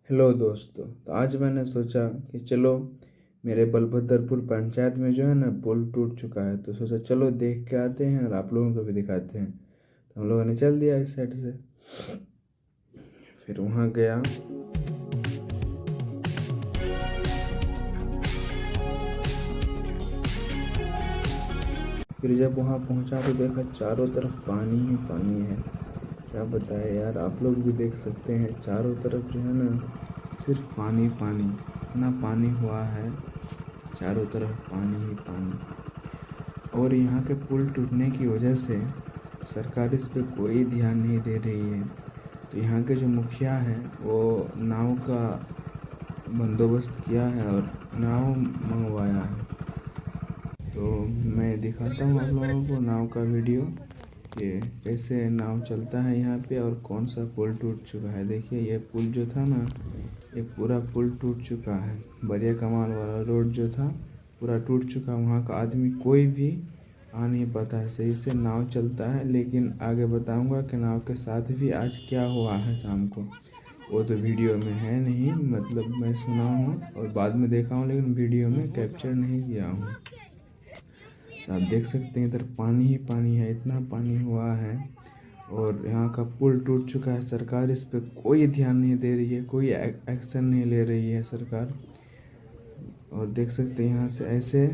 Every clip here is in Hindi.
हेलो दोस्तों। तो आज मैंने सोचा कि चलो मेरे बलभद्रपुर पंचायत में जो है ना पुल टूट चुका है, तो सोचा चलो देख के आते हैं और आप लोगों को भी दिखाते हैं। तो हम लोगों ने चल दिया इस साइड से। फिर वहाँ गया। फिर जब वहाँ पहुँचा तो देखा चारों तरफ पानी ही पानी है। क्या बताए यार, आप लोग भी देख सकते हैं चारों तरफ जो है ना सिर्फ पानी पानी, इतना पानी हुआ है, चारों तरफ पानी ही पानी। और यहाँ के पुल टूटने की वजह से सरकार इस पे कोई ध्यान नहीं दे रही है। तो यहाँ के जो मुखिया हैं वो नाव का बंदोबस्त किया है और नाव मंगवाया है। तो मैं दिखाता हूँ आप लोगों को नाव का वीडियो कि कैसे नाव चलता है यहाँ पे और कौन सा पुल टूट चुका है। देखिए ये पुल जो था ना, ये पूरा पुल टूट चुका है। बरिया कमाल वाला रोड जो था पूरा टूट चुका। वहाँ का आदमी कोई भी आ नहीं पाता है, सही से नाव चलता है। लेकिन आगे बताऊंगा कि नाव के साथ भी आज क्या हुआ है शाम को। वो तो वीडियो में है नहीं, मतलब मैं सुना हूँ और बाद में देखा हूँ, लेकिन वीडियो में कैप्चर नहीं किया हूँ। तो आप देख सकते हैं इधर पानी ही पानी है, इतना पानी हुआ है और यहाँ का पुल टूट चुका है। सरकार इस पे कोई ध्यान नहीं दे रही है, कोई एक्शन नहीं ले रही है सरकार। और देख सकते हैं यहाँ से ऐसे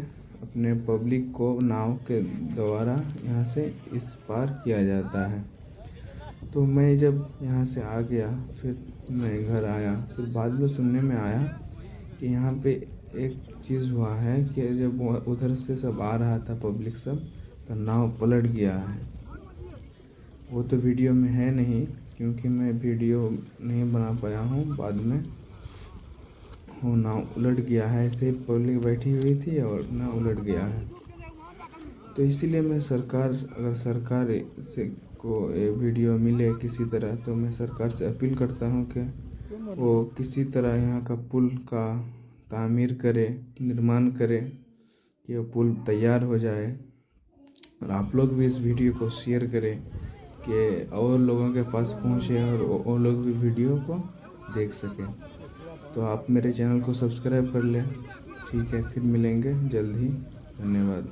अपने पब्लिक को नाव के द्वारा यहाँ से इस पार किया जाता है। तो मैं जब यहाँ से आ गया, फिर मैं घर आया, फिर बाद में सुनने में आया कि यहाँ पे एक चीज़ हुआ है कि जब उधर से सब आ रहा था पब्लिक सब, तो नाव पलट गया है। वो तो वीडियो में है नहीं क्योंकि मैं वीडियो नहीं बना पाया हूँ। बाद में वो नाव उलट गया है, ऐसे पब्लिक बैठी हुई थी और नाव उलट गया है। तो इसीलिए मैं अगर सरकार से को ये वीडियो मिले किसी तरह, तो मैं सरकार से अपील करता हूँ कि वो किसी तरह यहाँ का पुल का तामीर करे, निर्माण करे कि वो पुल तैयार हो जाए। और आप लोग भी इस वीडियो को शेयर करें कि और लोगों के पास पहुँचे और वो लोग भी वीडियो को देख सकें। तो आप मेरे चैनल को सब्सक्राइब कर लें। ठीक है, फिर मिलेंगे जल्द ही। धन्यवाद।